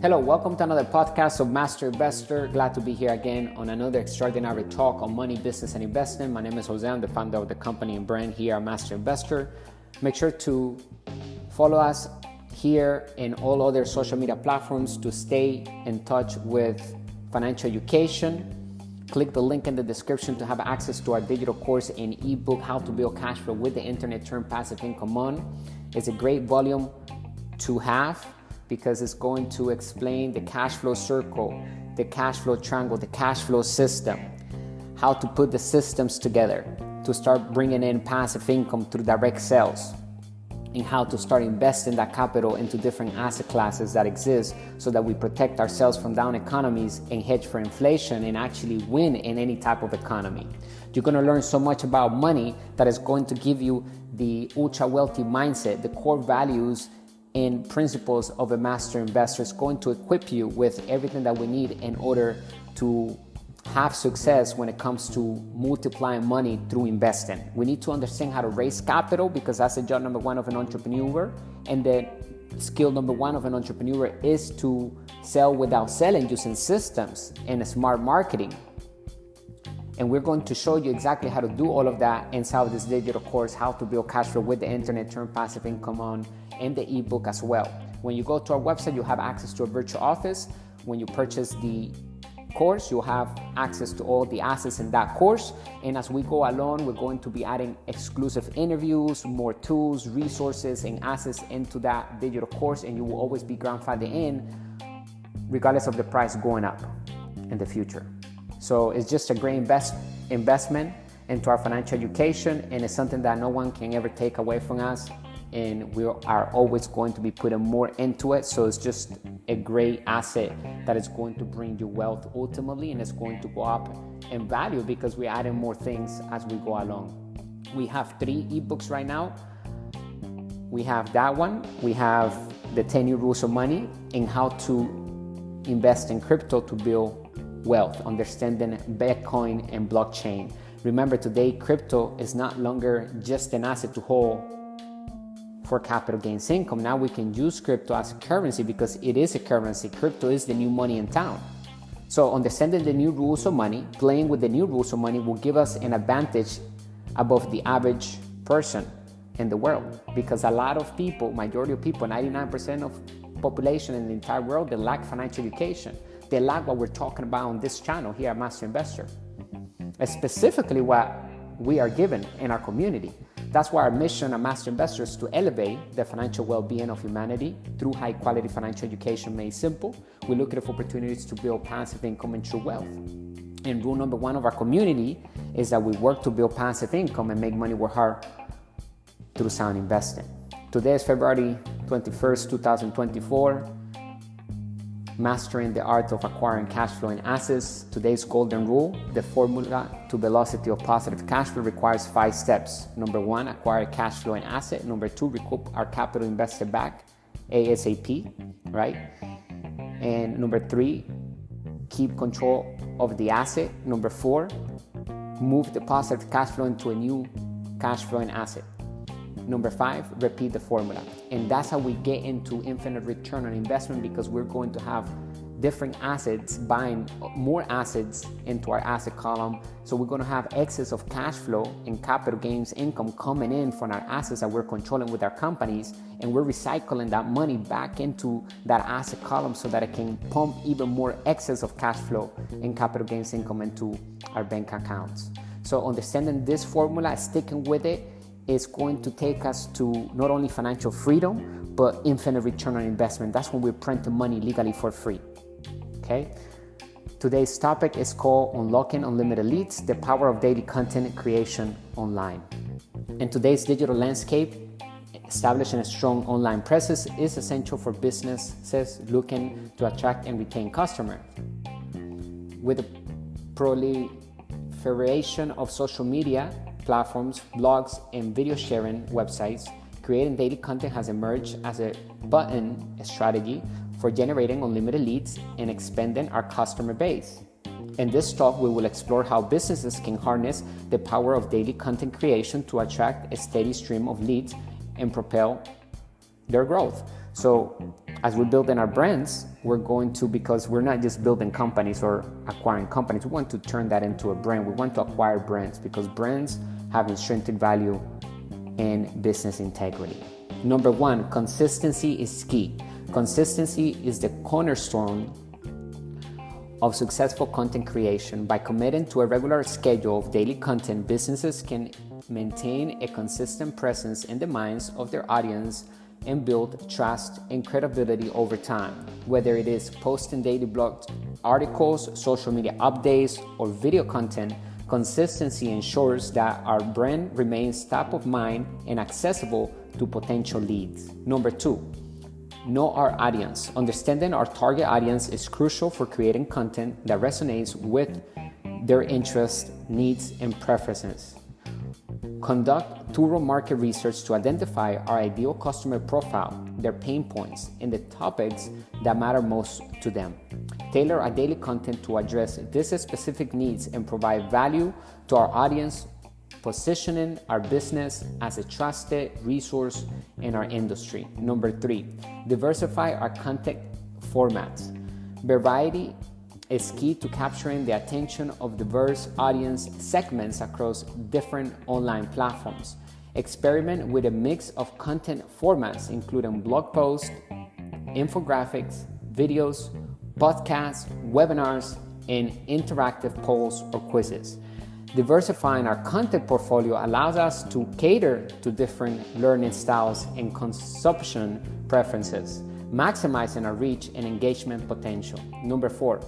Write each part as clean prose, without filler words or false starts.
Hello, welcome to another podcast of Master Investor. Glad to be here again on another extraordinary talk on money, business, and investment. My name is Jose. I'm the founder of the company and brand here at Master Investor. Make sure to follow us here and all other social media platforms to stay in touch with financial education. Click the link in the description to have access to our digital course and ebook, How to Build Cash Flow with the Internet, Turn Passive Income On. It's a great volume to have because it's going to explain the cash flow circle, the cash flow triangle, the cash flow system, how to put the systems together to start bringing in passive income through direct sales, and how to start investing that capital into different asset classes that exist so that we protect ourselves from down economies and hedge for inflation and actually win in any type of economy. You're going to learn so much about money that is going to give you the ultra wealthy mindset, the core values and principles of a master investor. Is going to equip you with everything that we need in order to have success when it comes to multiplying money through investing. We need to understand how to raise capital because that's the job number one of an entrepreneur. And the skill number one of an entrepreneur is to sell without selling using systems and smart marketing. And we're going to show you exactly how to do all of that inside of this digital course, How to Build Cash Flow with the Internet, Turn Passive Income On, and the ebook as well. When you go to our website, you'll have access to a virtual office. When you purchase the course, you'll have access to all the assets in that course. And as we go along, we're going to be adding exclusive interviews, more tools, resources, and assets into that digital course. And you will always be grandfathered in, regardless of the price going up in the future. So it's just a great investment into our financial education, and it's something that no one can ever take away from us. And we are always going to be putting more into it. So it's just a great asset that is going to bring you wealth ultimately, and it's going to go up in value because we're adding more things as we go along. We have 3 ebooks right now. We have that one. We have the 10 new rules of money and how to invest in crypto to build wealth, understanding Bitcoin and blockchain. Remember, today crypto is not longer just an asset to hold for capital gains income. Now we can use crypto as a currency because it is a currency. Crypto is the new money in town. So understanding the new rules of money, playing with the new rules of money will give us an advantage above the average person in the world, because a lot of people, majority of people, 99% of population in the entire world, they lack financial education. They lack what we're talking about on this channel here at Master Investor. And specifically what we are given in our community. That's why our mission at Master Investor is to elevate the financial well-being of humanity through high-quality financial education made simple. We look at opportunities to build passive income and true wealth. And rule number 1 of our community is that we work to build passive income and make money work hard through sound investing. Today is February 21st, 2024. Mastering the art of acquiring cash flow and assets. Today's golden rule, the formula to velocity of positive cash flow, requires 5 steps. Number 1, acquire cash flow and asset. Number 2, recoup our capital invested back ASAP, right? And number 3, keep control of the asset. Number 4, move the positive cash flow into a new cash flow and asset. Number 5, repeat the formula. And that's how we get into infinite return on investment, because we're going to have different assets, buying more assets into our asset column. So we're going to have excess of cash flow and capital gains income coming in from our assets that we're controlling with our companies. And we're recycling that money back into that asset column so that it can pump even more excess of cash flow and capital gains income into our bank accounts. So understanding this formula, sticking with it, is going to take us to not only financial freedom, but infinite return on investment. That's when we're printing money legally for free, okay? Today's topic is called Unlocking Unlimited Leads, the Power of Daily Content Creation Online. In today's digital landscape, establishing a strong online presence is essential for businesses looking to attract and retain customers. With the proliferation of social media platforms, blogs, and video sharing websites, creating daily content has emerged as a button strategy for generating unlimited leads and expanding our customer base. In this talk, we will explore how businesses can harness the power of daily content creation to attract a steady stream of leads and propel their growth. So as we're building our brands, because we're not just building companies or acquiring companies, we want to turn that into a brand. We want to acquire brands because brands have intrinsic value and business integrity. Number 1, consistency is key. Consistency is the cornerstone of successful content creation. By committing to a regular schedule of daily content, businesses can maintain a consistent presence in the minds of their audience and build trust and credibility over time. Whether it is posting daily blog articles, social media updates, or video content, consistency ensures that our brand remains top of mind and accessible to potential leads. Number 2, know our audience. Understanding our target audience is crucial for creating content that resonates with their interests, needs, and preferences. Conduct thorough market research to identify our ideal customer profile, their pain points, and the topics that matter most to them. Tailor our daily content to address these specific needs and provide value to our audience, positioning our business as a trusted resource in our industry. Number 3, diversify our content formats. Variety is key to capturing the attention of diverse audience segments across different online platforms. Experiment with a mix of content formats, including blog posts, infographics, videos, podcasts, webinars, and interactive polls or quizzes. Diversifying our content portfolio allows us to cater to different learning styles and consumption preferences, maximizing our reach and engagement potential. Number 4,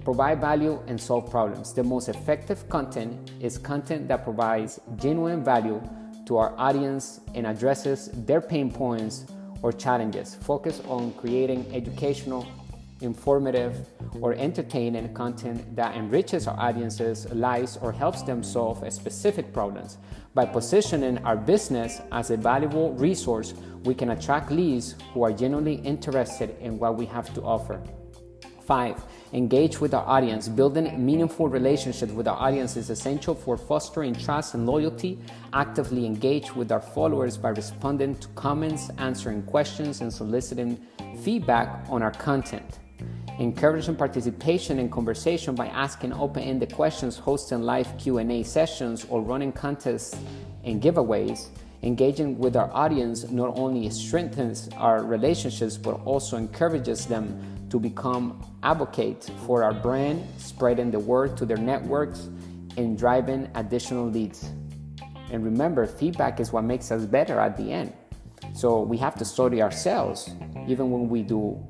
provide value and solve problems. The most effective content is content that provides genuine value to our audience and addresses their pain points or challenges. Focus on creating educational, informative, or entertaining content that enriches our audience's lives or helps them solve specific problems. By positioning our business as a valuable resource, we can attract leads who are genuinely interested in what we have to offer. 5, engage with our audience. Building meaningful relationships with our audience is essential for fostering trust and loyalty. Actively engage with our followers by responding to comments, answering questions, and soliciting feedback on our content. Encouraging participation in conversation by asking open-ended questions, hosting live Q&A sessions, or running contests and giveaways. Engaging with our audience not only strengthens our relationships but also encourages them to become advocates for our brand, spreading the word to their networks and driving additional leads. And remember, feedback is what makes us better at the end. So we have to study ourselves. Even when we do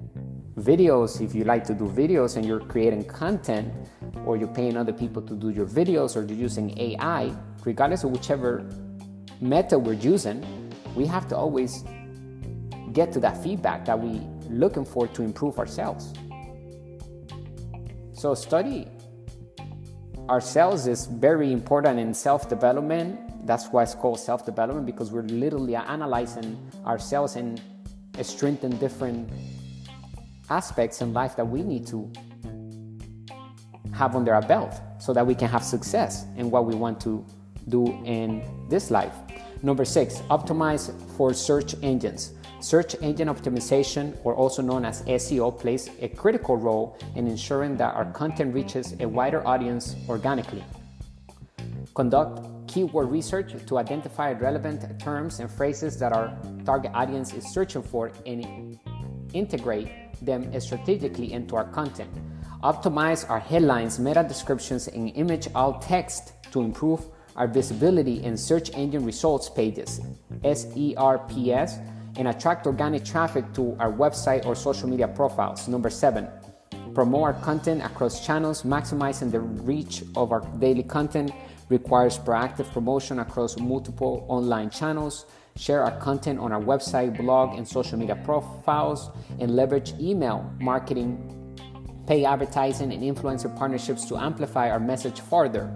videos, if you like to do videos and you're creating content, or you're paying other people to do your videos, or you're using AI, regardless of whichever method we're using, we have to always get to that feedback that we're looking for to improve ourselves. So study ourselves is very important in self-development. That's why it's called self-development, because we're literally analyzing ourselves and strengthening different aspects in life that we need to have under our belt so that we can have success in what we want to do in this life. Number 6, optimize for search engines. Search engine optimization, or also known as SEO, plays a critical role in ensuring that our content reaches a wider audience organically. Conduct keyword research to identify relevant terms and phrases that our target audience is searching for and integrate them strategically into our content. Optimize our headlines, meta descriptions, and image alt text to improve our visibility in search engine results pages, SERPs, and attract organic traffic to our website or social media profiles. Number 7, promote our content across channels. Maximizing the reach of our daily content requires proactive promotion across multiple online channels. Share our content on our website, blog, and social media profiles, and leverage email marketing, pay advertising, and influencer partnerships to amplify our message further.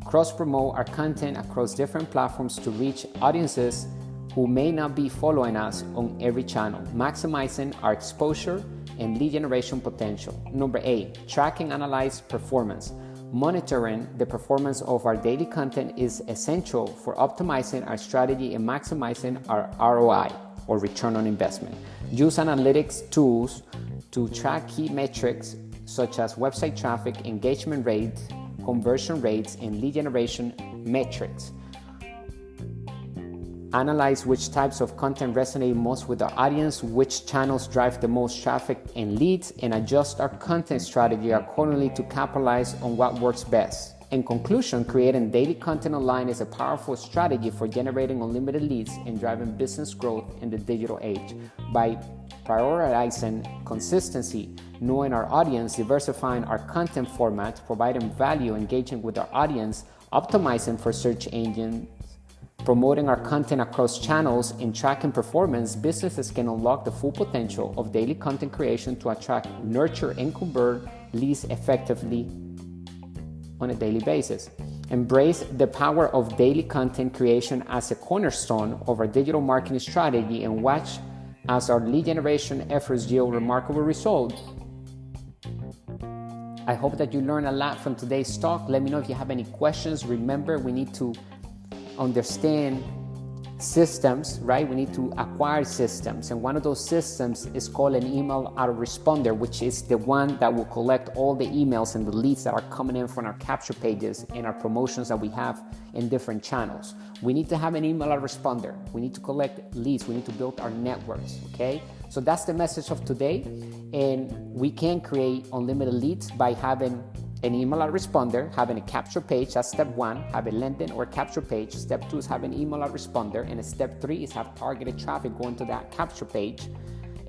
Cross-promote our content across different platforms to reach audiences who may not be following us on every channel, maximizing our exposure and lead generation potential. Number 8, track and analyze performance. Monitoring the performance of our daily content is essential for optimizing our strategy and maximizing our ROI, or return on investment. Use analytics tools to track key metrics such as website traffic, engagement rates, conversion rates, and lead generation metrics. Analyze which types of content resonate most with our audience, which channels drive the most traffic and leads, and adjust our content strategy accordingly to capitalize on what works best. In conclusion, creating daily content online is a powerful strategy for generating unlimited leads and driving business growth in the digital age. By prioritizing consistency, knowing our audience, diversifying our content format, providing value, engaging with our audience, optimizing for search engines, promoting our content across channels, and tracking performance, businesses can unlock the full potential of daily content creation to attract, nurture, and convert leads effectively on a daily basis. Embrace the power of daily content creation as a cornerstone of our digital marketing strategy and watch as our lead generation efforts yield remarkable results. I hope that you learned a lot from today's talk. Let me know if you have any questions. Remember, we need to understand systems, right? We need to acquire systems, and one of those systems is called an email autoresponder, which is the one that will collect all the emails and the leads that are coming in from our capture pages and our promotions that we have in different channels. We need to have an email autoresponder. We need to collect leads. We need to build our networks, okay? So that's the message of today, and we can create unlimited leads by having an email autoresponder, having a capture page. That's step one. Have a landing or capture page. Step two is have an email autoresponder, and step three is have targeted traffic going to that capture page.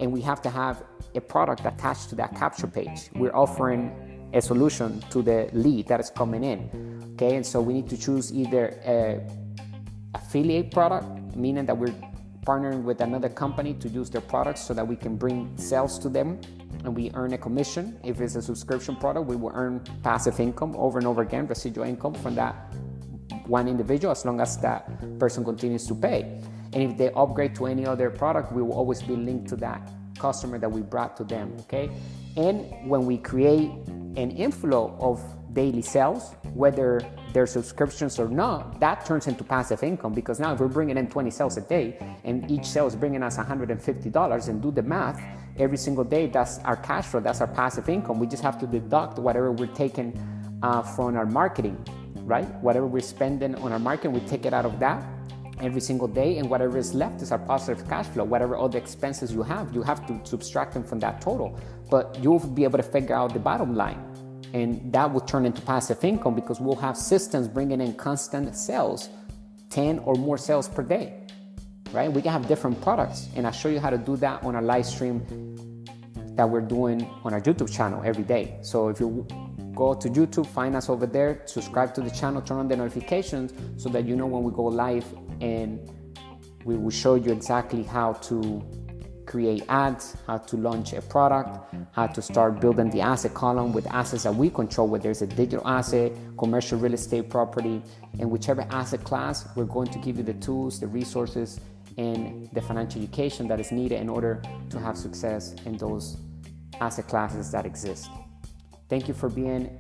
And we have to have a product attached to that capture page. We're offering a solution to the lead that is coming in. Okay, and so we need to choose either a affiliate product, meaning that we're partnering with another company to use their products so that we can bring sales to them and we earn a commission. If it's a subscription product, we will earn passive income over and over again, residual income from that one individual, as long as that person continues to pay. And if they upgrade to any other product, we will always be linked to that customer that we brought to them, okay? And when we create an inflow of daily sales, whether they're subscriptions or not, that turns into passive income, because now if we're bringing in 20 sales a day and each sale is bringing us $150, and do the math, every single day, that's our cash flow, that's our passive income. We just have to deduct whatever we're taking from our marketing, right? Whatever we're spending on our marketing, we take it out of that every single day, and whatever is left is our positive cash flow. Whatever other expenses you have to subtract them from that total, but you'll be able to figure out the bottom line. And that will turn into passive income because we'll have systems bringing in constant sales, 10 or more sales per day, right? We can have different products, and I'll show you how to do that on our live stream that we're doing on our YouTube channel every day. So if you go to YouTube, find us over there, subscribe to the channel, turn on the notifications so that you know when we go live, and we will show you exactly how to create ads, how to launch a product, how to start building the asset column with assets that we control, whether it's a digital asset, commercial real estate property, and whichever asset class, we're going to give you the tools, the resources, and the financial education that is needed in order to have success in those asset classes that exist. Thank you for being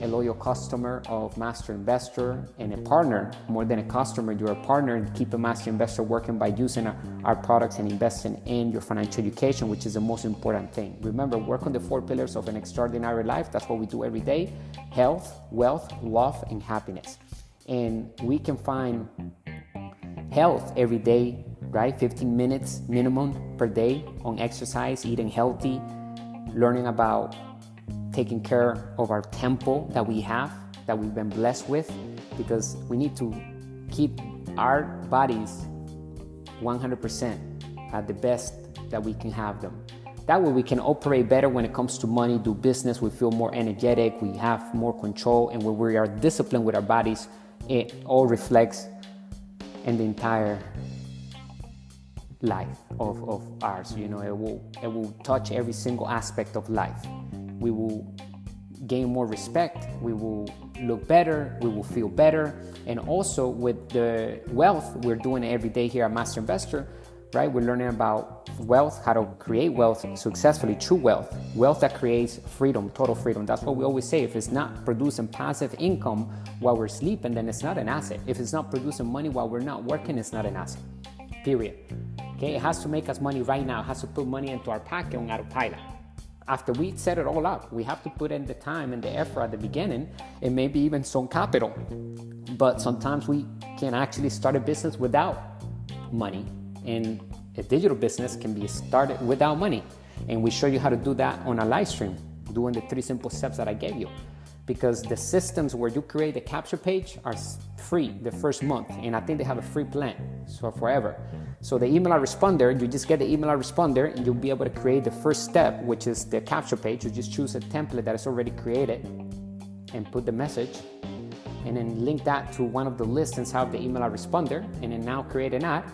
a loyal customer of Master Investor and a partner. More than a customer, you're a partner, and keep a Master Investor working by using our products and investing in your financial education, which is the most important thing. Remember, work on the 4 pillars of an extraordinary life. That's what we do every day: health, wealth, love, and happiness. And we can find health every day, right? 15 minutes minimum per day on exercise, eating healthy, learning about taking care of our temple that we have, that we've been blessed with, because we need to keep our bodies 100% at the best that we can have them. That way we can operate better when it comes to money, do business, we feel more energetic, we have more control, and when we are disciplined with our bodies, it all reflects in the entire life of ours. You know, it will touch every single aspect of life. We will gain more respect, we will look better, we will feel better. And also with the wealth, we're doing it every day here at Master Investor, right? We're learning about wealth, how to create wealth successfully, true wealth, wealth that creates freedom, total freedom. That's what we always say. If it's not producing passive income while we're sleeping, then it's not an asset. If it's not producing money while we're not working, it's not an asset. period. Okay, it has to make us money right now. It has to put money into our pocket on autopilot. After we set it all up, we have to put in the time and the effort at the beginning, and maybe even some capital. But sometimes we can actually start a business without money, and a digital business can be started without money. And we show you how to do that on a live stream, doing the 3 simple steps that I gave you. Because the systems where you create the capture page are free the first month, and I think they have a free plan, so forever. So the email responder, you just get the email responder, and you'll be able to create the first step, which is the capture page. You just choose a template that is already created and put the message, and then link that to one of the lists inside of the email responder, and then now create an ad,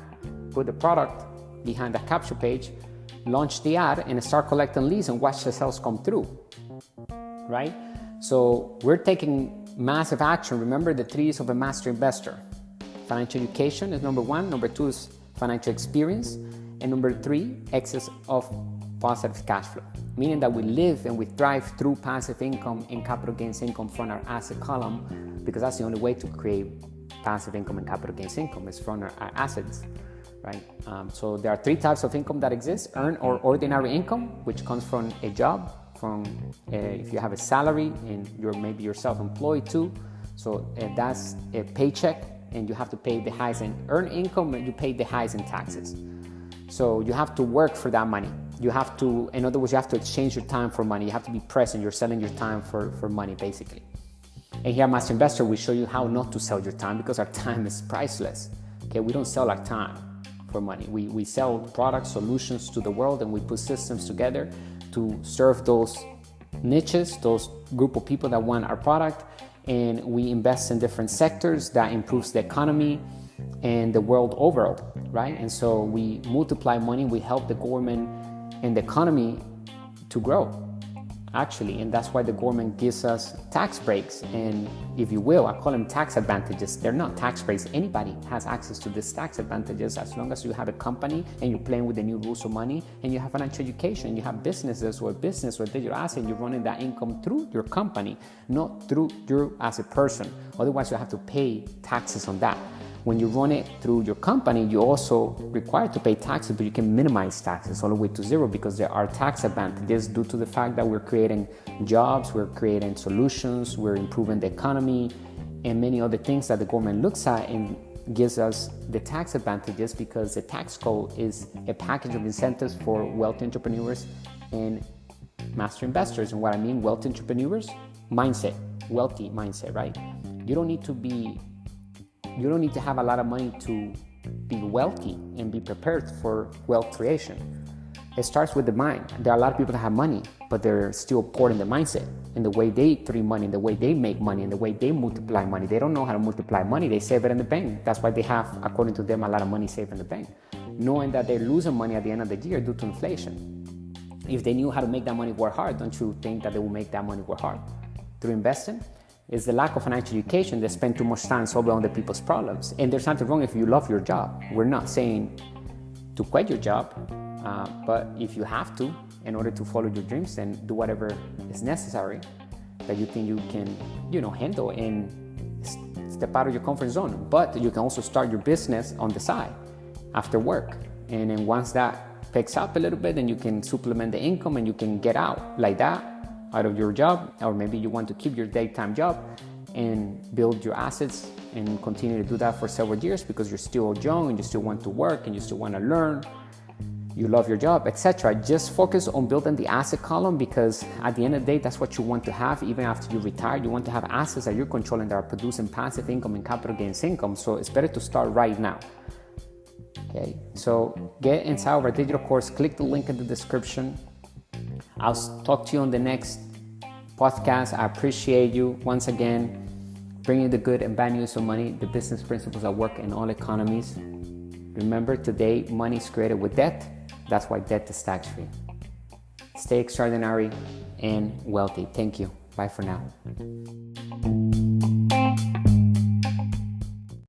put the product behind the capture page, launch the ad, and start collecting leads and watch the sales come through, right? So we're taking massive action. Remember the 3 E's of a master investor. Financial education is number 1. Number 2 is financial experience. And number 3, excess of positive cash flow. Meaning that we live and we thrive through passive income and capital gains income from our asset column, because that's the only way to create passive income and capital gains income is from our assets, right? So there are 3 types of income that exist: earned or ordinary income, which comes from a job, if you have a salary and you're self-employed too, so that's a paycheck, and you have to pay the highest in earned income, and you pay the highest in taxes. So you have to work for that money. You have to, in other words, you have to exchange your time for money. You have to be present. You're selling your time for money, basically. And here at Master Investor, we show you how not to sell your time, because our time is priceless. Okay, we don't sell our time for money. We sell products, solutions to the world, and we put systems together to serve those niches, those group of people that want our product. And we invest in different sectors that improves the economy and the world overall, right? And so we multiply money, we help the government and the economy to grow, actually. And that's why the government gives us tax breaks, and if you will, I call them tax advantages. They're not tax breaks. Anybody has access to these tax advantages as long as you have a company and you're playing with the new rules of money, and you have financial education, you have businesses or business or digital asset, you're running that income through your company, not through you as a person. Otherwise, you have to pay taxes on that. When you run it through your company, you're also required to pay taxes, but you can minimize taxes all the way to 0, because there are tax advantages due to the fact that we're creating jobs, we're creating solutions, we're improving the economy, and many other things that the government looks at and gives us the tax advantages, because the tax code is a package of incentives for wealthy entrepreneurs and master investors. And what I mean, wealthy entrepreneurs, mindset, wealthy mindset, right? You don't need to have a lot of money to be wealthy and be prepared for wealth creation. It starts with the mind. There are a lot of people that have money, but they're still poor in the mindset, in the way they treat money, in the way they make money, in the way they multiply money. They don't know how to multiply money. They save it in the bank. That's why they have, according to them, a lot of money saved in the bank, knowing that they're losing money at the end of the year due to inflation. If they knew how to make that money work hard, don't you think that they will make that money work hard? Through investing, is the lack of financial education. They spend too much time solving other people's problems. And there's nothing wrong if you love your job. We're not saying to quit your job, but if you have to, in order to follow your dreams, then do whatever is necessary that you think you can, handle and step out of your comfort zone. But you can also start your business on the side after work. And then once that picks up a little bit, then you can supplement the income and you can get out like that, out of your job. Or maybe you want to keep your daytime job and build your assets and continue to do that for several years because you're still young and you still want to work and you still want to learn, you love your job, etc. Just focus on building the asset column, because at the end of the day, that's what you want to have. Even after you retire, you want to have assets that you're controlling that are producing passive income and capital gains income. So it's better to start right now. Okay, so get inside of our digital course, click the link in the description. I'll talk to you on the next podcast. I appreciate you once again, bringing the good and bad news of money, the business principles that work in all economies. Remember, today money is created with debt. That's why debt is tax-free. Stay extraordinary and wealthy. Thank you. Bye for now.